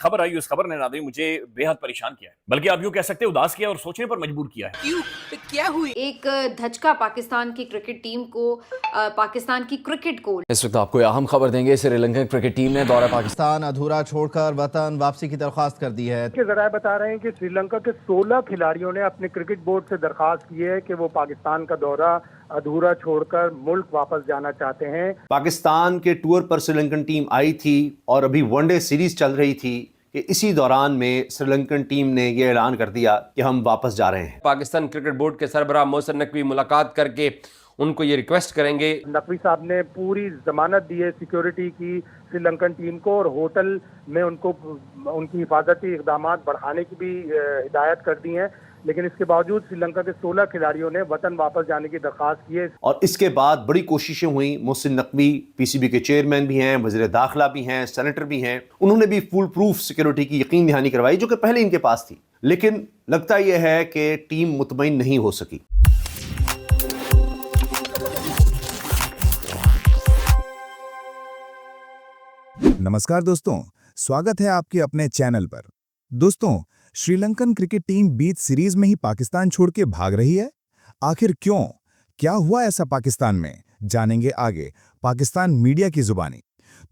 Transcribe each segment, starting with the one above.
खबर आई, उस खबर ने नाज़रीन मुझे बेहद परेशान किया है, बल्कि आप यूं कह सकते हैं उदास किया और सोचने पर मजबूर किया है। क्यों? क्या हुई? एक धचका पाकिस्तान की क्रिकेट टीम को पाकिस्तान की क्रिकेट को इस वक्त आपको अहम खबर देंगे। श्रीलंकन क्रिकेट टीम ने दौरा पाकिस्तान अधूरा छोड़कर वतन वापसी की दरख्वास्त कर दी है। के जराये बता रहे हैं कि श्रीलंका के 16 खिलाड़ियों ने अपने क्रिकेट बोर्ड से दरखास्त की है कि वो पाकिस्तान का दौरा अधूरा छोड़कर मुल्क वापस जाना चाहते हैं। पाकिस्तान के टूर पर श्रीलंकन टीम आई थी और अभी वनडे सीरीज चल रही थी कि इसी दौरान में श्रीलंकन टीम ने यह ऐलान कर दिया कि हम वापस जा रहे हैं। पाकिस्तान क्रिकेट बोर्ड के सरबराह मोहसिन नकवी मुलाकात करके उनको ये रिक्वेस्ट करेंगे। नकवी साहब ने पूरी जमानत दी है सिक्योरिटी की श्रीलंकन टीम को, और होटल में उनको उनकी हिफाजती इकदाम बढ़ाने की भी हिदायत कर दी है। लेकिन इसके बावजूद श्रीलंका के 16 खिलाड़ियों ने वतन वापस जाने की दरख्वास्त की है। और इसके बाद बड़ी कोशिशें हुई। मोहसिन नकवी पीसीबी के चेयरमैन भी हैं, वज़ीर दाखिला भी हैं, सेनेटर भी हैं। उन्होंने भी फुल प्रूफ सिक्योरिटी की यकीन दहानी करवाई जो कि पहले इनके पास थी। लेकिन लगता यह है कि टीम मुतमईन नहीं हो सकी। नमस्कार दोस्तों, स्वागत है आपके अपने चैनल पर। दोस्तों, श्रीलंकन क्रिकेट टीम बीच सीरीज में ही पाकिस्तान छोड़ के भाग रही है। आखिर क्यों? क्या हुआ ऐसा पाकिस्तान में? जानेंगे आगे पाकिस्तान मीडिया की जुबानी।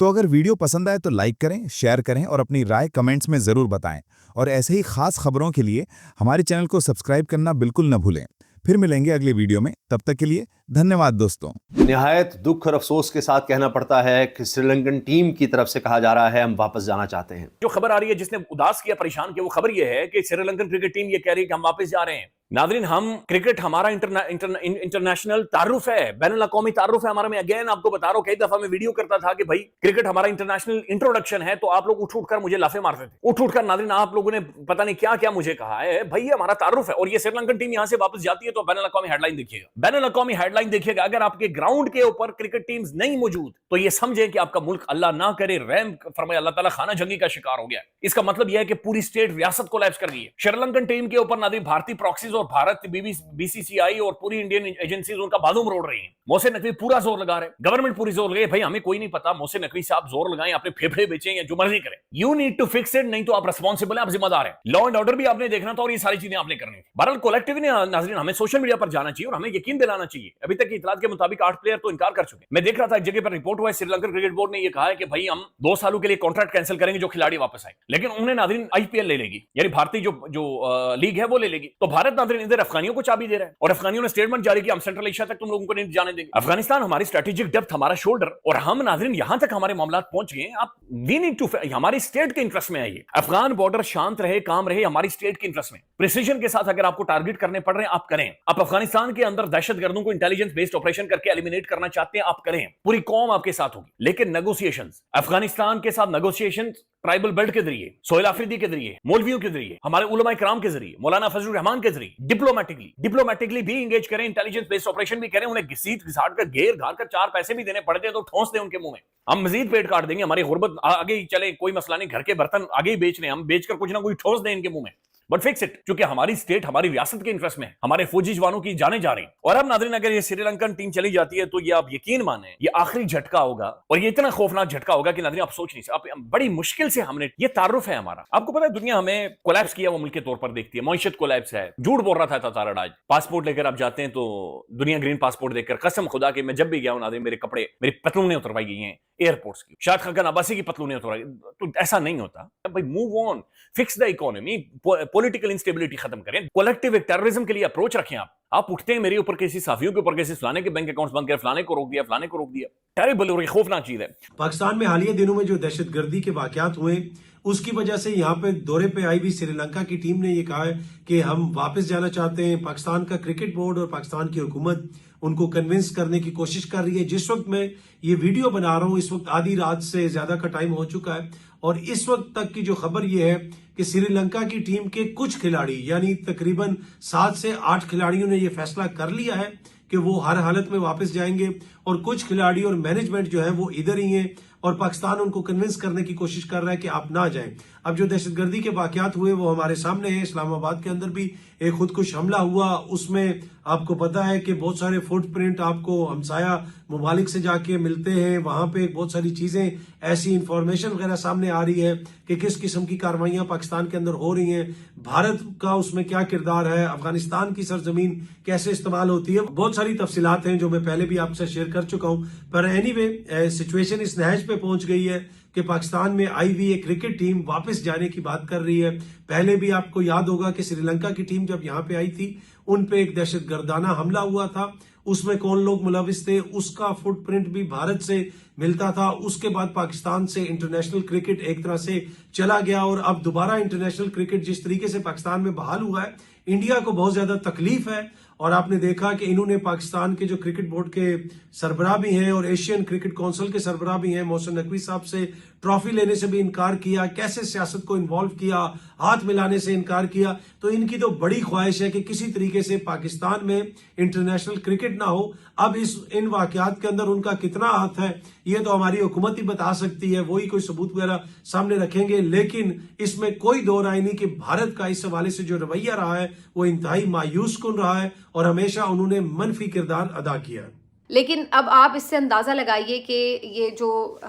तो अगर वीडियो पसंद आए तो लाइक करें, शेयर करें और अपनी राय कमेंट्स में ज़रूर बताएं। और ऐसे ही खास खबरों के लिए हमारे चैनल को सब्सक्राइब करना बिल्कुल न भूलें। फिर मिलेंगे अगले वीडियो में, तब तक के लिए धन्यवाद दोस्तों। निहायत दुख और अफसोस के साथ कहना पड़ता है कि श्रीलंकन टीम की तरफ से कहा जा रहा है हम वापस जाना चाहते हैं। जो खबर आ रही है जिसने उदास किया, परेशान किया, वो खबर ये है कि श्रीलंकन क्रिकेट टीम ये कह रही है कि हम वापस जा रहे हैं। नाज़रीन, हम क्रिकेट हमारा इंटरनेशनल तारुफ है, बैनुल अक़वामी तारुफ है हमारा। मैं अगेन आपको बता रहा हूं, कई दफा मैं वीडियो करता था कि भाई क्रिकेट हमारा इंटरनेशनल इंट्रोडक्शन है, तो आप लोग उठ उठकर मुझे लाफे मारते थे। उठ उठकर नाज़रीन आप लोगों ने पता नहीं क्या क्या मुझे कहा है। भाई ये हमारा तारुफ है, और ये श्रीलंकन टीम यहां से वापस जाती है तो बैनुल अक़वामी हेडलाइन देखिएगा, बैनुल अक़वामी हेडलाइन देखिएगा। अगर आपके ग्राउंड के ऊपर क्रिकेट टीम्स नहीं मौजूद तो ये समझे कि आपका मुल्क अल्लाह ना करे रहम फरमाए अल्लाह ताला खाना जंगी का शिकार हो गया है। इसका मतलब यह है कि पूरी स्टेट रियासत कोलैप्स कर गई है। श्रीलंकन टीम के ऊपर नाज़रीन भारतीय प्रॉक्सीज और भारत बीसीसीआई और पूरी इंडियन एजेंसीज उनका बाजुम रोड रही हैं। मोहसिन नकवी पूरा जोर लगा रहे, गवर्नमेंट पूरी जोर लगे। भाई हमें कोई नहीं पता, मोहसिन नकवी साहब जोर लगाएं, अपने फेफड़े बेचें या जो मर्जी करें, you need to fix it. नहीं तो आप रिस्पांसिबल हैं, आप जिम्मेदार हैं। लॉ एंड ऑर्डर भी आपने देखना था और ये सारी चीजें आपने करनी थी। बहरहाल कलेक्टिव ने नाज़रीन हमें सोशल मीडिया पर जाना चाहिए और हमें यकीन दिलाना चाहिए। अभी तक की इतलात के मुताबिक 8 प्लेयर तो इनकार कर चुके। मैं देख रहा था एक जगह पर रिपोर्ट हुआ है, श्रीलंकन क्रिकेट बोर्ड ने यह कहा है कि भाई हम 2 सालों के लिए कॉन्ट्रैक्ट कैंसिल करेंगे जो खिलाड़ी वापस आए, लेकिन उन्हें नाज़रीन आईपीएल ले लेगी, यानी भारतीय जो लीग है वो ले लेगी। तो भारत नाज़रीन इधर अफगानियों को चाबी दे रहा है और अफगानियों ने स्टेटमेंट जारी किया हम सेंट्रल एशिया तक तुम लोगों को नहीं जाने देंगे। अफगानिस्तान हमारी स्ट्रेटेजिक डेप्थ, हमारा शोल्डर, और हम नाज़रीन यहां तक हमारे मामला पहुंच गए। आप वी नीड टू, हमारी स्टेट के इंटरेस्ट में है ये। अफगान बॉर्डर शांत रहे, काम रहे, हमारी स्टेट के इंटरेस्ट में। प्रिसीजन के साथ अगर आपको टारगेट करने पड़ रहे हैं आप करें। आप अफगानिस्तान के अंदर दहशतगर्दों को इंटेलिजेंस बेस्ड ऑपरेशन करके एलिमिनेट करना चाहते हैं आप करें, पूरी कौम आपके साथ होगी। लेकिन नेगोशिएशंस, अफगानिस्तान के साथ नेगोशिएशन ट्राइबल बेल्ट के जरिए, सोहेल आफरीदी के जरिए, मौलवियों के जरिए, हमारे उलमा इकराम के जरिए, मौलाना फजलुर रहमान के जरिए डिप्लोमेटिकली भी इंगेज करें, इंटेलिजेंस बेस्ड ऑपरेशन भी करें, उन्हें घसीट घिसाट कर घेर घार कर 4 पैसे भी देने पड़ते हैं तो ठोंस दें उनके मुंह में। हम मजीद पेट काट देंगे, हमारी गुर्बत आगे ही चले, कोई मसला नहीं, घर के बर्तन आगे ही बेच रहे, हम बेचकर कुछ ना कुछ ठोस दें इनके मुंह में, बट फिक्स इट, क्योंकि हमारी स्टेट, हमारी रियासत के इंटरेस्ट में है, हमारे फौजी जवानों की जाने जा रही हैं। और अब नाज़रीन अगर ये श्रीलंकन टीम चली जाती है तो ये आप यकीन माने ये आखिरी झटका होगा, और ये इतना खौफनाक झटका होगा कि नाज़रीन आप सोच नहीं सकते। बड़ी मुश्किल से हमने, ये तारुफ है हमारा। आपको पता है दुनिया हमें कोलैप्स किया वो मुल्क के तौर पर देखती है, मईशत कोलैप्स है। झूठ बोल रहा था तारा राज। पासपोर्ट लेकर आप जाते हैं तो दुनिया ग्रीन पासपोर्ट देखकर, कसम खुदा के मैं जब भी गया हूं नाज़रीन मेरे कपड़े, मेरी पतलूनें उतरवाई गई हैं एयरपोर्ट्स की, शायद खान अब्बासी की पतलूनें उतरवाई। तो ऐसा नहीं होता भाई, move on, fix the economy, political instability खत्म करें, कलेक्टिव टेररिज्म के लिए अप्रोच रखें। आप उठते हैं मेरे ऊपर किसी साफियों के ऊपर, किसी फलाने के बैंक अकाउंट्स बंद कर, फलाने को रोक दिया, फलाने को रोक दिया। टेरिबल और खौफनाक चीज है। पाकिस्तान में हालिया दिनों में जो दहशतगर्दी के वाकयात हुए उसकी वजह से यहाँ पे दौरे पे आई भी श्रीलंका की टीम ने ये कहा है कि हम वापस जाना चाहते हैं। पाकिस्तान का क्रिकेट बोर्ड और पाकिस्तान की हुकूमत उनको कन्विंस करने की कोशिश कर रही है। जिस वक्त मैं ये वीडियो बना रहा हूँ इस वक्त आधी रात से ज्यादा का टाइम हो चुका है, और इस वक्त तक की जो खबर ये है कि श्रीलंका की टीम के कुछ खिलाड़ी यानी तकरीबन 7 से 8 खिलाड़ियों ने यह फैसला कर लिया है कि वो हर हालत में वापस जाएंगे, और कुछ खिलाड़ी और मैनेजमेंट जो है वो इधर ही हैं, और पाकिस्तान उनको कन्विंस करने की कोशिश कर रहा है कि आप ना जाएं। अब जो दहशतगर्दी के वाकयात हुए वो हमारे सामने हैं। इस्लामाबाद के अंदर भी एक खुदकुश हमला हुआ, उसमें आपको पता है कि बहुत सारे फुटप्रिंट आपको हमसाया मुमालिक से जाके मिलते हैं। वहां पे बहुत सारी चीजें, ऐसी इंफॉर्मेशन वगैरह सामने आ रही है कि किस किस्म की कार्रवाइयां पाकिस्तान के अंदर हो रही हैं, भारत का उसमें क्या किरदार है, अफगानिस्तान की सरजमीन कैसे इस्तेमाल होती है। बहुत सारी तफसीलात हैं जो मैं पहले भी आपसे शेयर कर चुका हूं। पर एनीवे सिचुएशन इस नहज पे पहुंच गई है कि पाकिस्तान में आई हुई एक क्रिकेट टीम वापस जाने की बात कर रही है। पहले भी आपको याद होगा कि श्रीलंका की टीम जब यहाँ पे आई थी, उन पे एक दहशतगर्दाना हमला हुआ था, उसमें कौन लोग मुलविस थे उसका फुटप्रिंट भी भारत से मिलता था। उसके बाद पाकिस्तान से इंटरनेशनल क्रिकेट एक तरह से चला गया और अब दोबारा इंटरनेशनल क्रिकेट जिस तरीके से पाकिस्तान में बहाल हुआ है, इंडिया को बहुत ज्यादा तकलीफ है। और आपने देखा कि इन्होंने पाकिस्तान के जो क्रिकेट बोर्ड के सरबराह भी हैं और एशियन क्रिकेट काउंसिल के सरबराह भी हैं, मोहसिन नकवी साहब से ट्रॉफी लेने से भी इनकार किया, कैसे सियासत को इन्वॉल्व किया, हाथ मिलाने से इनकार किया। तो इनकी तो बड़ी ख्वाहिश है कि किसी तरीके से पाकिस्तान में इंटरनेशनल क्रिकेट ना हो। अब इन वाकयात के अंदर उनका कितना हाथ है ये तो हमारी हुकूमत ही बता सकती है, वही कोई सबूत वगैरह सामने रखेंगे। लेकिन इसमें कोई दो राय नहीं कि भारत का इस हवाले से जो रवैया रहा है वो इंतहाई मायूस कुन रहा है और हमेशा उन्होंने मनफी किरदार अदा किया है। लेकिन अब आप इससे अंदाज़ा लगाइए कि ये जो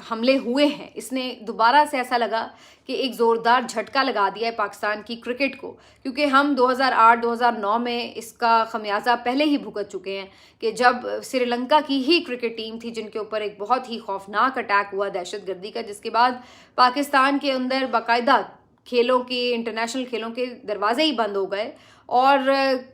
हमले हुए हैं, इसने दोबारा से ऐसा लगा कि एक ज़ोरदार झटका लगा दिया है पाकिस्तान की क्रिकेट को, क्योंकि हम 2008-2009 में इसका खमियाजा पहले ही भुगत चुके हैं कि जब श्रीलंका की ही क्रिकेट टीम थी जिनके ऊपर एक बहुत ही खौफनाक अटैक हुआ दहशतगर्दी का, जिसके बाद पाकिस्तान के अंदर बाकायदा खेलों के, इंटरनेशनल खेलों के दरवाजे ही बंद हो गए और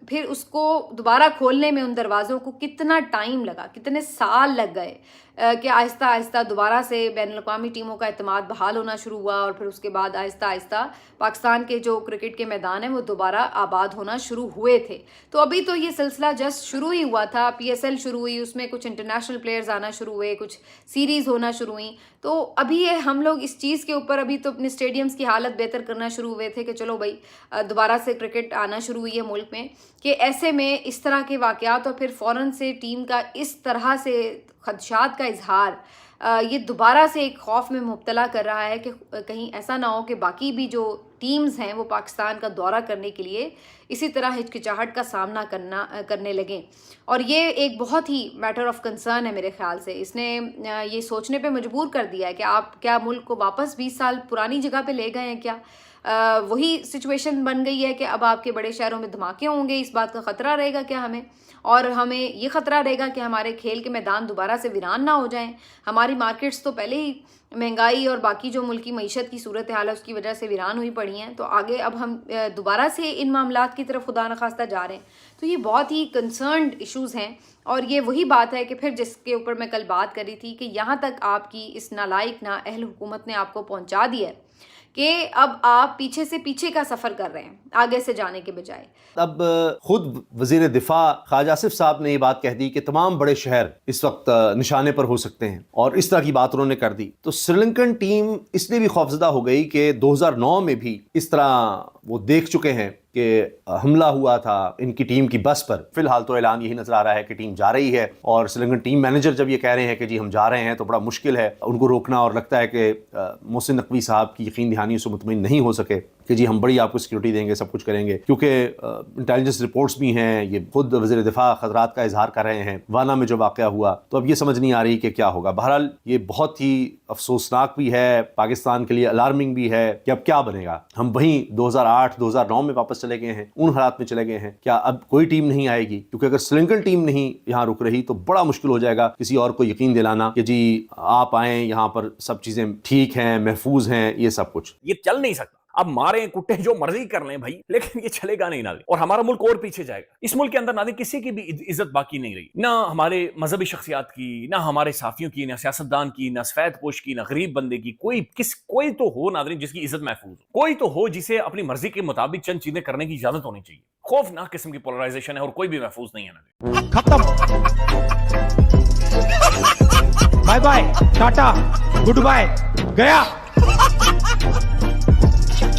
फिर उसको दोबारा खोलने में उन दरवाज़ों को कितना टाइम लगा, कितने साल लग गए कि आहिस्ता आहिस्ता दोबारा से बैनुल-अक़वामी टीमों का एतमाद बहाल होना शुरू हुआ और फिर उसके बाद आहिस्ता आहिस्ता पाकिस्तान के जो क्रिकेट के मैदान हैं वो दोबारा आबाद होना शुरू हुए थे। तो अभी तो ये सिलसिला जस्ट शुरू ही हुआ था, PSL शुरू हुई, उसमें कुछ इंटरनेशनल प्लेयर्स आना शुरू हुए, कुछ सीरीज़ होना शुरू हुई। तो अभी ये हम लोग इस चीज़ के ऊपर अभी तो अपने स्टेडियम्स की हालत बेहतर करना शुरू हुए थे कि चलो भाई दोबारा से क्रिकेट आना शुरू हुई है मुल्क में, कि ऐसे में इस तरह के वाक़यात और फिर फ़ौरन से टीम का इस तरह से खदशात का इजहार ये दोबारा से एक खौफ में मुब्तला कर रहा है कि कहीं ऐसा ना हो कि बाकी भी जो टीम्स हैं वो पाकिस्तान का दौरा करने के लिए इसी तरह हिचकिचाहट का सामना करने लगें। और ये एक बहुत ही मैटर ऑफ कंसर्न है मेरे ख्याल से। इसने ये सोचने पे मजबूर कर दिया है कि आप क्या मुल्क को वापस 20 साल पुरानी जगह पे ले गए हैं क्या। वही सिचुएशन बन गई है कि अब आपके बड़े शहरों में धमाके होंगे, इस बात का ख़तरा रहेगा क्या हमें, और हमें ये ख़तरा रहेगा कि हमारे खेल के मैदान दोबारा से वीरान ना हो जाएं। हमारी मार्केट्स तो पहले ही महंगाई और बाकी जो मुल्की मईशत की सूरत हाल है उसकी वजह से वीरान हुई पड़ी हैं, तो आगे अब हम दोबारा से इन मामलात की तरफ खुदा न खास्ता जा रहे हैं। तो ये बहुत ही कंसर्न्ड इश्यूज़ हैं और ये वही बात है कि फिर जिसके ऊपर मैं कल बात कर रही थी कि यहाँ तक आपकी इस नालायक नाअहल हुकूमत ने आपको पहुँचा दिया है कि अब आप पीछे से पीछे का सफ़र कर रहे हैं आगे से जाने के बजाय। अब खुद वज़ीर दिफा ख्वाजा आसिफ साहब ने ये बात कह दी कि तमाम बड़े शहर इस वक्त निशाने पर हो सकते हैं और इस तरह की बात उन्होंने कर दी। तो श्रीलंकन टीम इसलिए भी खौफजदा हो गई कि 2009 में भी इस तरह वो देख चुके हैं कि हमला हुआ था इनकी टीम की बस पर। फिलहाल तो ऐलान यही नजर आ रहा है कि टीम जा रही है और श्रीलंकन टीम मैनेजर जब ये कह रहे हैं कि जी हम जा रहे हैं तो बड़ा मुश्किल है उनको रोकना, और लगता है कि मोहसिन नकवी साहब की यकीन दहानी से मुतमईन नहीं हो सके कि जी हम बड़ी आपको सिक्योरिटी देंगे, सब कुछ करेंगे, क्योंकि इंटेलिजेंस रिपोर्ट्स भी हैं। ये खुद वज़ीर दिफा खतरात का इजहार कर रहे हैं वाना में जो वाक़या हुआ। तो अब ये समझ नहीं आ रही कि क्या होगा। बहरहाल ये बहुत ही अफसोसनाक भी है, पाकिस्तान के लिए अलार्मिंग भी है कि अब क्या बनेगा। हम वहीं 2008-2009 में वापस चले गए हैं, उन हालात में चले गए हैं। क्या अब कोई टीम नहीं आएगी? क्योंकि अगर श्रीलंकन टीम नहीं यहाँ रुक रही तो बड़ा मुश्किल हो जाएगा किसी और को यकीन दिलाना कि जी आप आए, यहाँ पर सब चीजें ठीक हैं, महफूज हैं, ये सब कुछ। ये चल नहीं सकता। अब मारे कुत्ते जो मर्जी कर लें भाई, लेकिन ये चलेगा नहीं नाज़रीन, और हमारा मुल्क और पीछे जाएगा। इस मुल्क के अंदर नाज़रीन किसी की भी इज्जत बाकी नहीं रही, ना हमारे मजहबी शख्सियात की, ना हमारे साफियों की, ना सियासतदान की, ना सफेद पोश की, ना गरीब बंदे की। कोई तो हो नाज़रीन जिसकी इज्जत महफूज हो, कोई तो हो जिसे अपनी मर्जी के मुताबिक चंद चीजें करने की इजाजत होनी चाहिए। खौफनाक किस्म की पोलराइजेशन है और कोई भी महफूज नहीं है नाज़रीन। खत्म, bye bye, tata, goodbye, गया।